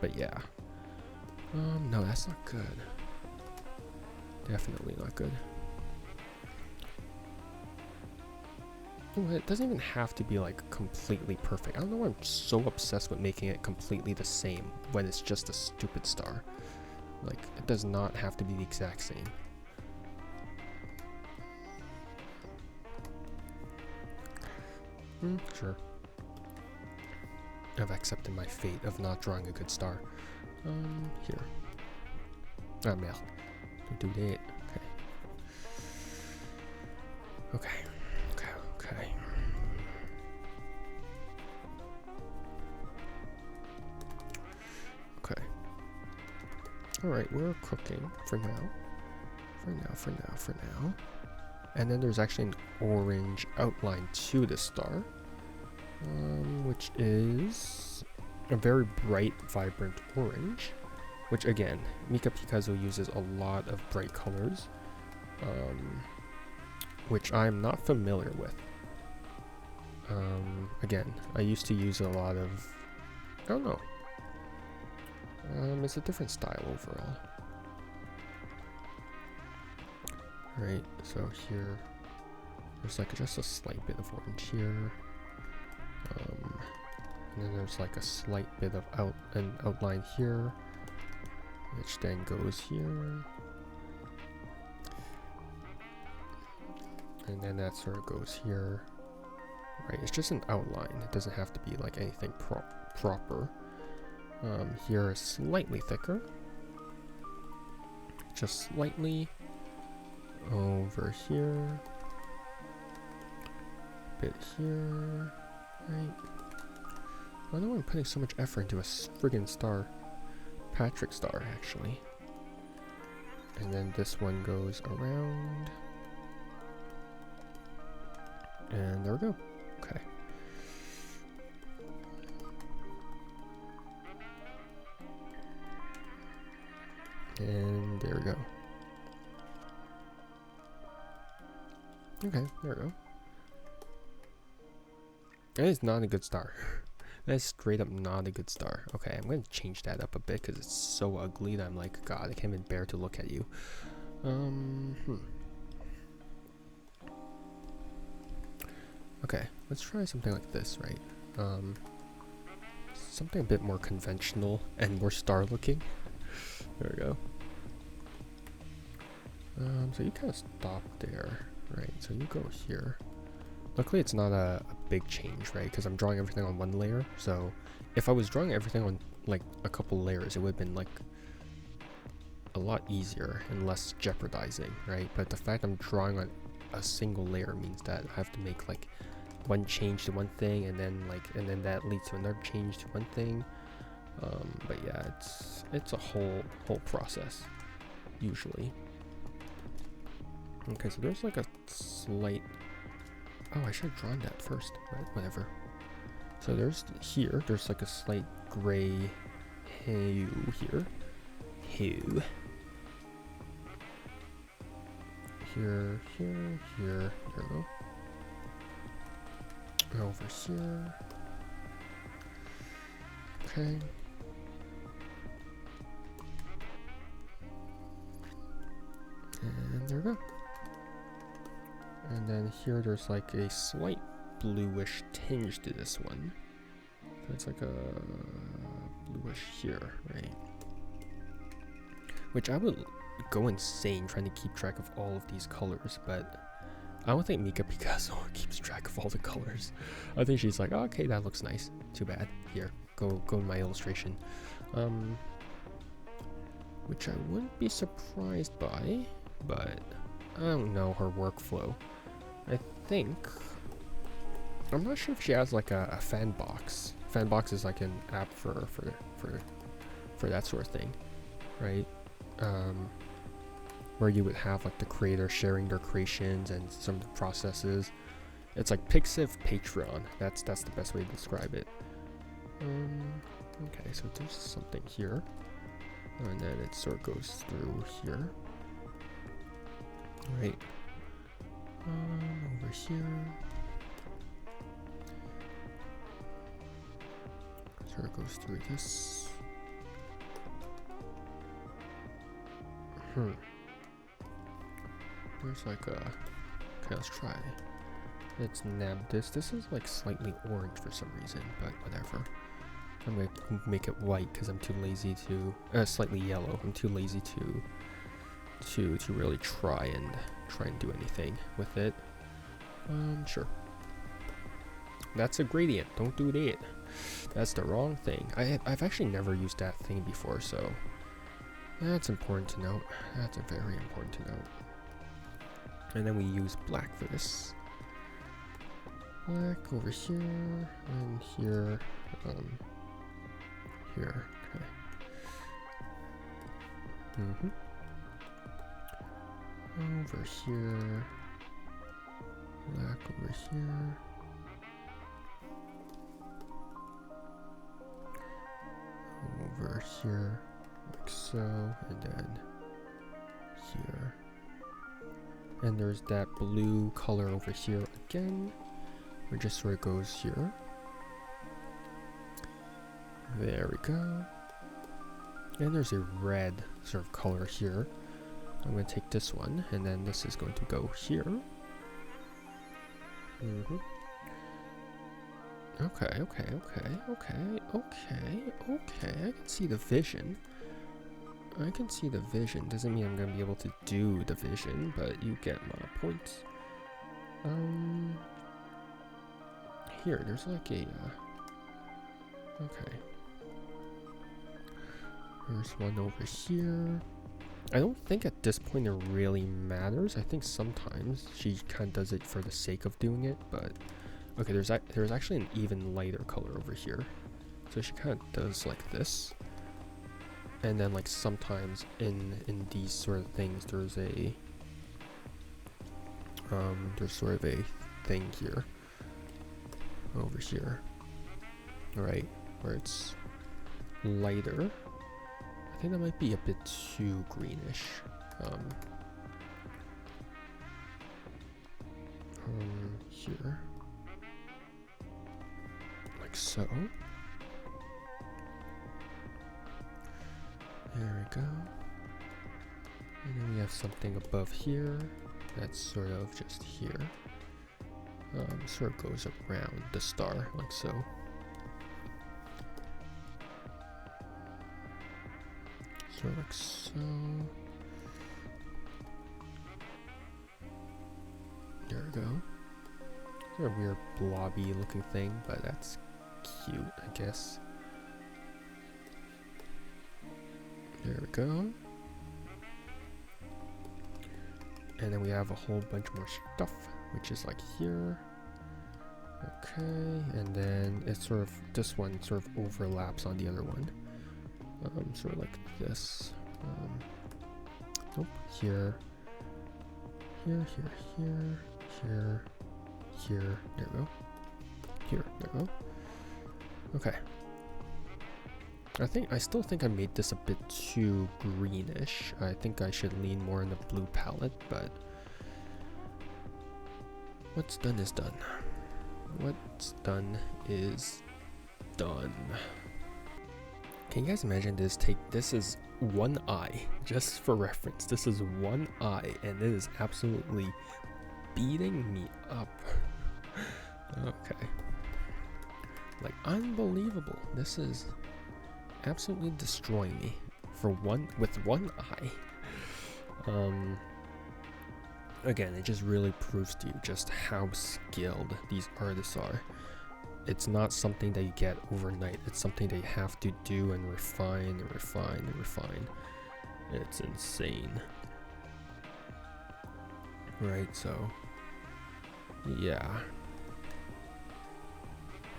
But yeah, no, that's not good. Definitely not good. It doesn't even have to be like completely perfect. I don't know why I'm so obsessed with making it completely the same when it's just a stupid star. Like, it does not have to be the exact same. Sure. I've accepted my fate of not drawing a good star. Here. Ah, merde. Don't do that. Okay. Okay. Okay. Alright, we're cooking for now. For now. And then there's actually an orange outline to the star, which is a very bright, vibrant orange, which again, Mika Picazo uses a lot of bright colors, which I'm not familiar with. Again, I used to use a lot of, I don't know, it's a different style overall. Right, so here, there's like just a slight bit of orange here, and then there's like a slight bit of an outline here, which then goes here, and then that sort of goes here. Right, it's just an outline. It doesn't have to be like anything proper. Here is slightly thicker, just slightly. Over here, bit here, right? I don't know why I'm putting so much effort into a friggin' star, Patrick star actually. And then this one goes around, and there we go. Okay. And there we go. Okay, there we go. That is not a good star. That is straight up not a good star. Okay, I'm going to change that up a bit because it's so ugly that I'm like, God, I can't even bear to look at you. Okay, let's try something like this, right? Something a bit more conventional and more star looking. There we go. So you kind of stop there. Right, so you go here. Luckily it's not a big change, right? Because I'm drawing everything on one layer. So if I was drawing everything on like a couple layers, it would have been like a lot easier and less jeopardizing, right? But the fact I'm drawing on a single layer means that I have to make like one change to one thing, and then that leads to another change to one thing. But yeah, it's a whole process usually. Okay, so there's like a slight, oh, I should have drawn that first, but whatever. So there's like a slight gray hue here. Here, there we go. Over here. Okay. And there we go. And then here there's like a slight bluish tinge to this one. So it's like a bluish here, right? which I would go insane trying to keep track of all of these colors, but I don't think Mika Picasso keeps track of all the colors. I think she's like, oh, okay, that looks nice. Too bad. Here, go in my illustration. Which I wouldn't be surprised by, but I don't know her workflow. I think, I'm not sure if she has like a Fanbox. Fanbox is like an app for that sort of thing, right? Where you would have like the creator sharing their creations and some of the processes. It's like Pixiv Patreon. That's the best way to describe it. Okay, so there's something here, and then it sort of goes through here, right? Over here, sort of goes through this. There's like a, okay, let's try. Let's nab this. This is like slightly orange for some reason, but whatever. I'm gonna make it white because I'm too lazy to, slightly yellow. I'm too lazy to really try and do anything with it. Sure. That's a gradient. Don't do that. That's the wrong thing. I've actually never used that thing before, so that's important to note. That's very important to note. And then we use black for this. Black over here and here. Here. Okay. Over here. Black over here. Over here, like so, and then here. And there's that blue color over here again, which just sort of goes here. There we go. And there's a red sort of color here. I'm going to take this one, and then this is going to go here. Okay. I can see the vision. Doesn't mean I'm going to be able to do the vision, but you get my point. Here, there's like a, okay. There's one over here. I don't think at this point it really matters. I think sometimes she kind of does it for the sake of doing it, but okay, there's actually an even lighter color over here. So she kind of does like this. And then like sometimes in these sort of things there's a there's sort of a thing here over here. Alright, where it's lighter. I think that might be a bit too greenish. Here. Like so. There we go. And then we have something above here that's sort of just here. Sort of goes around the star, like so. Sort of like so. There we go. It's a weird blobby looking thing, but that's cute, I guess. There we go. And then we have a whole bunch more stuff, which is like here. Okay, and then it's sort of, this one sort of overlaps on the other one. Sort of like this. Nope, here. Here. There we go. Here, there we go. Okay. I still think I made this a bit too greenish. I think I should lean more in the blue palette, but what's done is done. What's done is done. Can you guys imagine this? This is one eye, just for reference. This is one eye, and it is absolutely beating me up. Okay. Like, unbelievable. This is absolutely destroying me with one eye. Again, it just really proves to you just how skilled these artists are. It's not something that you get overnight. It's something they have to do and refine and refine and refine. It's insane. Right, so yeah.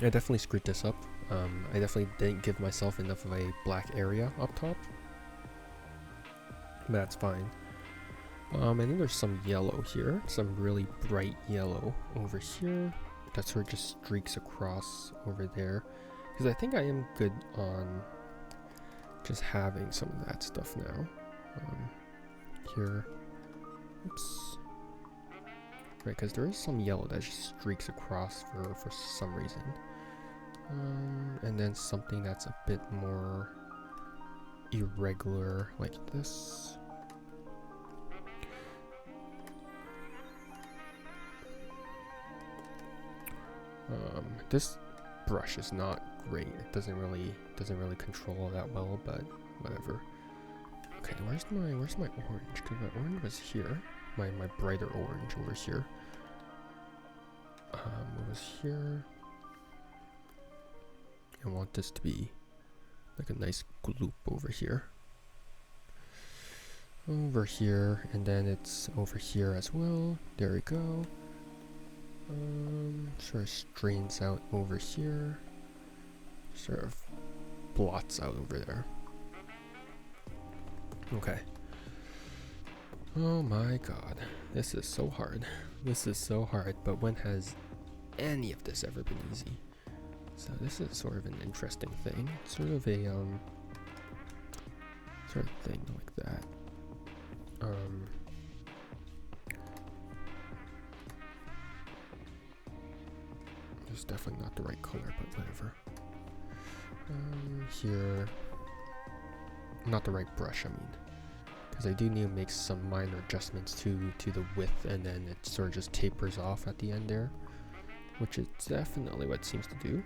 I definitely screwed this up. I definitely didn't give myself enough of a black area up top. But that's fine. And then there's some yellow here, some really bright yellow over here. That sort of just streaks across over there. Because I think I am good on just having some of that stuff now. Here. Oops. Right, because there is some yellow that just streaks across for some reason. And then something that's a bit more irregular like this. This brush is not great. It doesn't really control that well, but whatever. Okay, where's my orange? Because my orange was here. My brighter orange over here. It was here. I want this to be like a nice gloop over here. Over here, and then it's over here as well. There we go. Sort of strains out over here. Sort of blots out over there. Okay. Oh my god. This is so hard. This is so hard, but when has any of this ever been easy? So this is sort of an interesting thing. It's sort of a sort of thing like that. It's definitely not the right color, but whatever. Here, not the right brush, I mean, because I do need to make some minor adjustments to the width, and then it sort of just tapers off at the end there, which is definitely what it seems to do.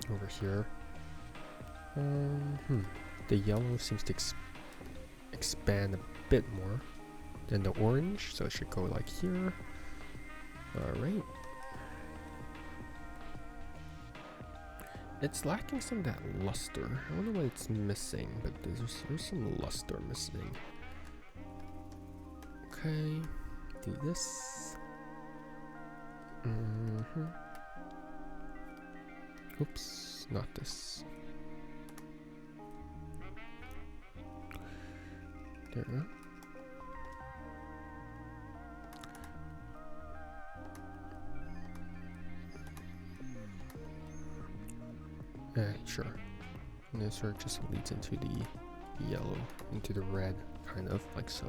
Over here, the yellow seems to expand a bit more than the orange, so it should go like here. Alright. It's lacking some of that luster. I don't know what it's missing, but there's some luster missing. Okay. Do this. Oops, not this. There we go. Sure. And this sort of just leads into the yellow, into the red, kind of, like so.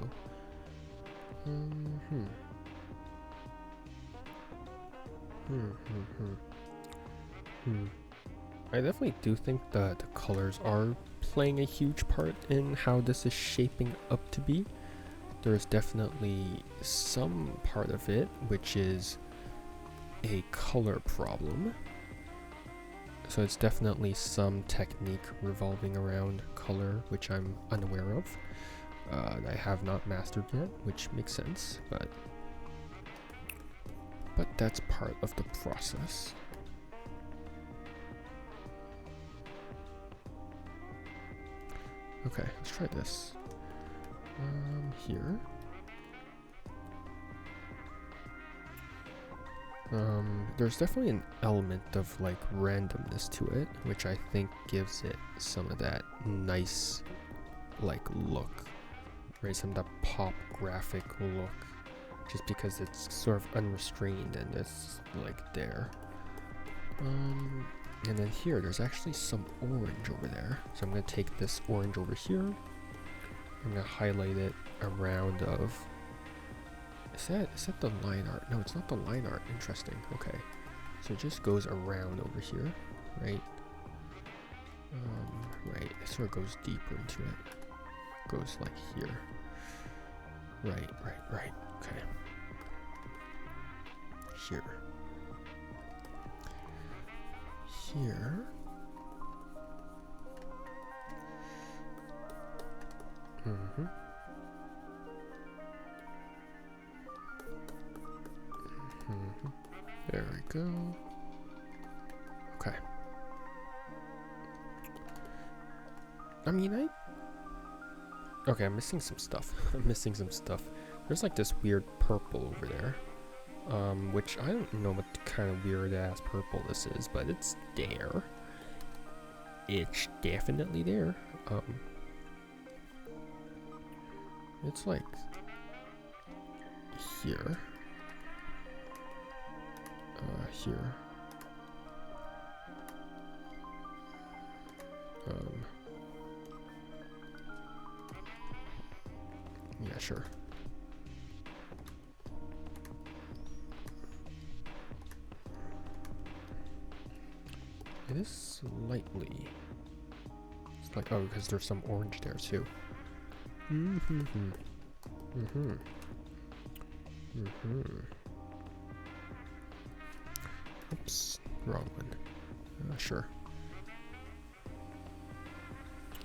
I definitely do think that the colors are playing a huge part in how this is shaping up to be. There's definitely some part of it which is a color problem. So it's definitely some technique revolving around color, which I'm unaware of. I have not mastered yet, which makes sense, but that's part of the process. Okay, let's try this. Here. There's definitely an element of like randomness to it, which I think gives it some of that nice like look, right? Some of that pop graphic look, just because it's sort of unrestrained and it's like there. And then here, there's actually some orange over there. So I'm gonna take this orange over here. I'm gonna highlight it around of. Is that the line art? No, it's not the line art. Interesting. Okay. So it just goes around over here, right? Right. It sort of goes deeper into it. Goes like here. Right. Okay. Here. Mm-hmm. Mm-hmm. There we go. Okay. I mean, okay, I'm missing some stuff. I'm missing some stuff. There's like this weird purple over there. Which I don't know what kind of weird ass purple this is, but it's there. It's definitely there. It's like here. Here. Yeah, sure. It is slightly. It's like, oh, because there's some orange there too. Mm-hmm. Mm-hmm. Mm-hmm. Oops, wrong one. Sure.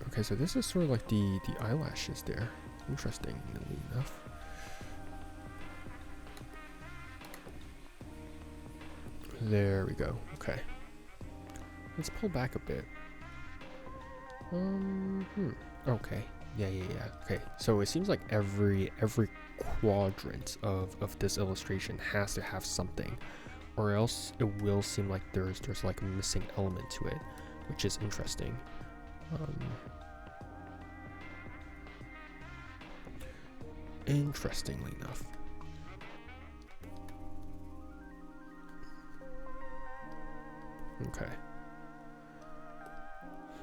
Okay, so this is sort of like the eyelashes there. Interestingly enough. There we go. Okay. Let's pull back a bit. Okay. Yeah. Okay. So it seems like every quadrant of this illustration has to have something, or else it will seem like there's like a missing element to it, which is interesting. Interestingly enough. Okay.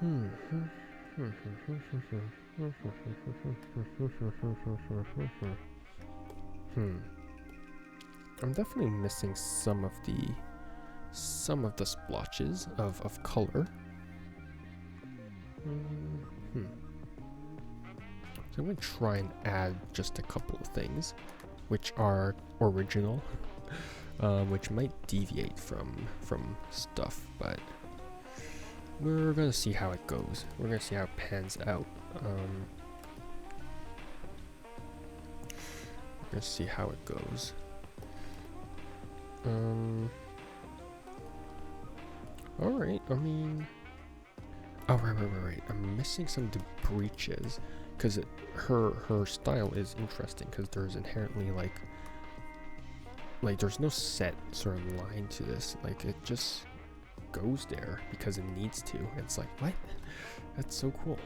I'm definitely missing some of the splotches of color. So I'm going to try and add just a couple of things which are original, which might deviate from stuff, but we're going to see how it goes. We're going to see how it pans out. We're going to see how it goes. Alright, I mean... Oh, right. I'm missing some breeches, because her style is interesting, because there's inherently like there's no set sort of line to this. Like, it just goes there because it needs to. It's like, what? That's so cool.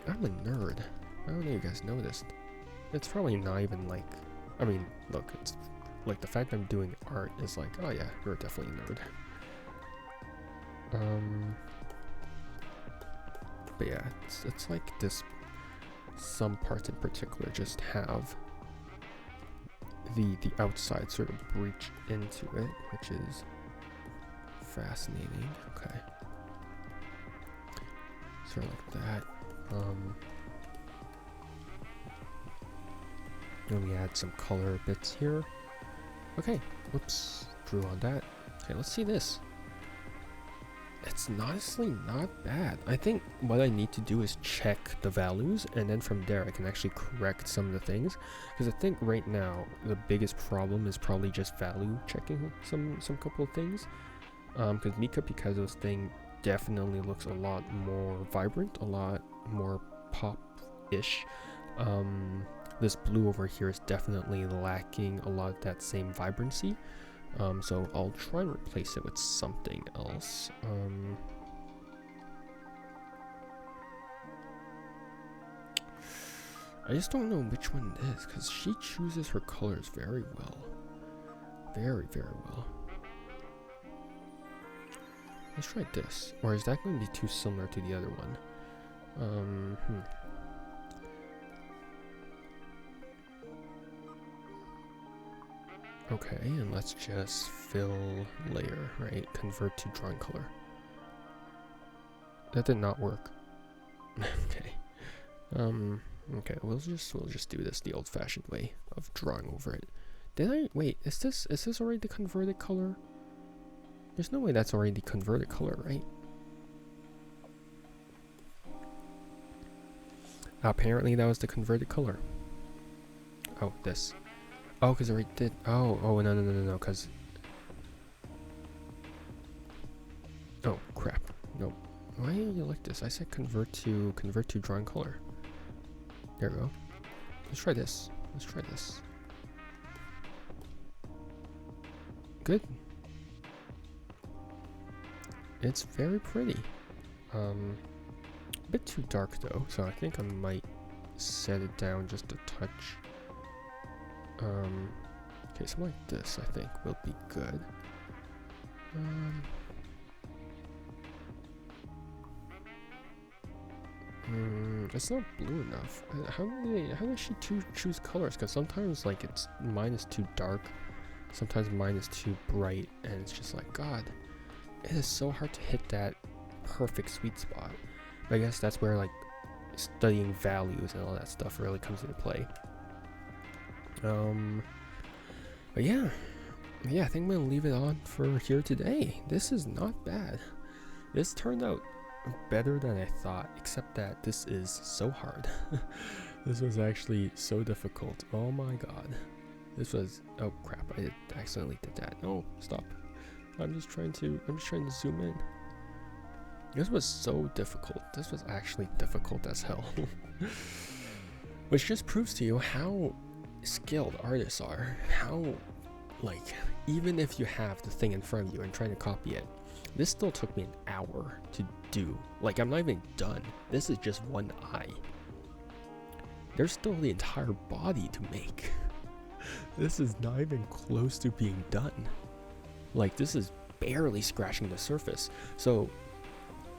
I'm a nerd. I don't know if you guys noticed. It's probably not even like, I mean, look, it's like the fact I'm doing art is like, oh yeah, you're definitely a nerd. But yeah, it's like this, some parts in particular just have the outside sort of breach into it, which is fascinating. Okay. Sort of like that. And we add some color bits here. Okay, whoops, drew on that. Okay, let's see this. It's honestly not bad. I think what I need to do is check the values, and then from there I can actually correct some of the things, because I think right now the biggest problem is probably just value checking some couple of things, because Mika Picasso's thing definitely looks a lot more vibrant, a lot more pop-ish. This blue over here is definitely lacking a lot of that same vibrancy. So I'll try and replace it with something else. I just don't know which one it is, because she chooses her colors very well. Very well. Let's try this. Or is that going to be too similar to the other one? Okay, and let's just fill layer, right? Convert to drawing color. That did not work. Okay. Okay, we'll just do this the old-fashioned way of drawing over it. Wait, is this already the converted color? There's no way that's already the converted color, right? Apparently that was the converted color. Oh, this. Oh, because I already did. Oh, no, because. Oh, crap. Nope. Why are you like this? I said convert to drawing color. There we go. Let's try this. Good. It's very pretty. A bit too dark though, so I think I might set it down just a touch. Okay, something like this I think will be good. It's not blue enough. How does she choose colors? Because sometimes like mine is too dark, sometimes mine is too bright, and it's just like, God, it is so hard to hit that perfect sweet spot. But I guess that's where like studying values and all that stuff really comes into play. But yeah, I think I'm gonna leave it on for here today. This is not bad. This turned out better than I thought, except that this is so hard. This was actually so difficult. Oh my god. This was, oh crap, I accidentally did that. No, stop. I'm just trying to zoom in. This was so difficult. This was actually difficult as hell. Which just proves to you how skilled artists are. How, like, even if you have the thing in front of you and trying to copy it, this still took me an hour to do. Like, I'm not even done. This is just one eye. There's still the entire body to make. This is not even close to being done. Like, this is barely scratching the surface. So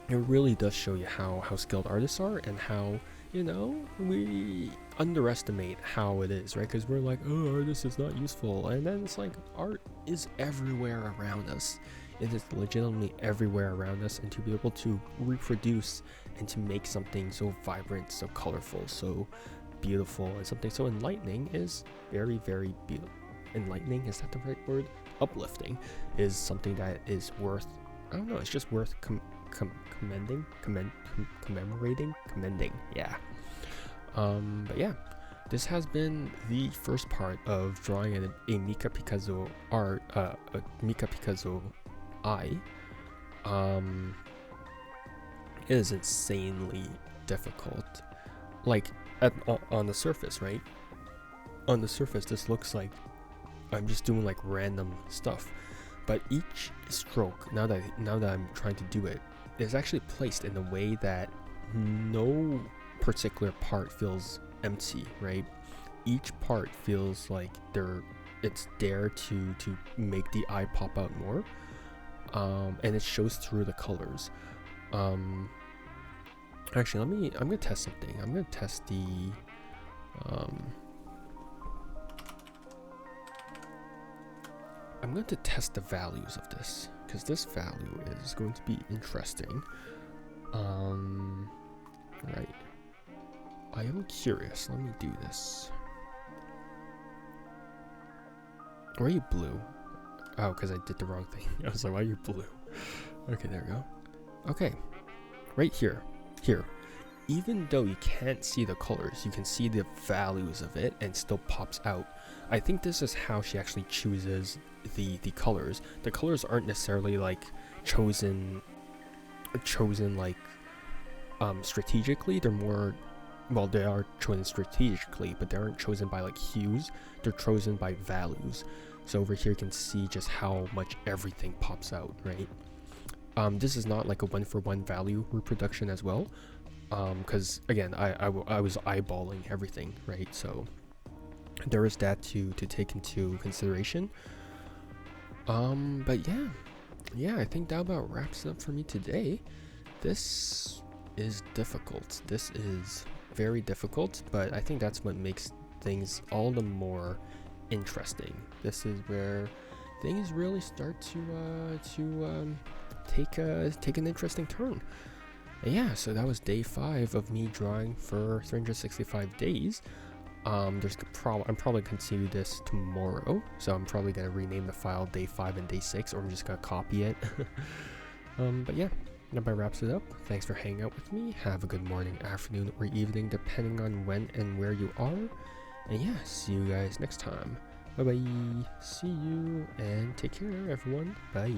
it really does show you how skilled artists are, and how, you know, we underestimate how it is, right? Because we're like, oh, artist is not useful, and then it's like, art is everywhere around us. It is legitimately everywhere around us, and to be able to reproduce and to make something so vibrant, so colorful, so beautiful, and something so enlightening is very, very beautiful. Enlightening, is that the right word? Uplifting is something that is worth, I don't know, it's just worth commending, yeah. But yeah, this has been the first part of drawing a Mika Picazo art, a Mika Picazo eye. It is insanely difficult. Like, on the surface, right? On the surface, this looks like I'm just doing like random stuff, but each stroke, now that I'm trying to do it, is actually placed in a way that no particular part feels empty, right? Each part feels like it's there to make the eye pop out more, and it shows through the colors. Actually, I'm gonna test something. I'm gonna test the I'm going to test the values of this, because this value is going to be interesting. Right. I am curious. Let me do this. Why are you blue? Oh, because I did the wrong thing. I was like, why are you blue? Okay, there we go. Okay. Right here. Here. Even though you can't see the colors, you can see the values of it, and it still pops out. I think this is how she actually chooses the colors. The colors aren't necessarily like chosen like strategically. They're more, well, they are chosen strategically, but they aren't chosen by like hues. They're chosen by values. So over here you can see just how much everything pops out, right? This is not like a one-for-one value reproduction as well, because again, I was eyeballing everything, right? So there is that to take into consideration. But yeah, I think that about wraps it up for me today. This is difficult. This is very difficult, but I think that's what makes things all the more interesting. This is where things really start to take an interesting turn. And yeah, so that was day 5 of me drawing for 365 days. I'm probably gonna continue this tomorrow, so I'm probably gonna rename the file day 5 and day 6, or I'm just gonna copy it. But yeah, That about wraps it up. Thanks for hanging out with me. Have a good morning, afternoon, or evening, depending on when and where you are. And yeah, see you guys next time. Bye bye. See you and take care, everyone. Bye.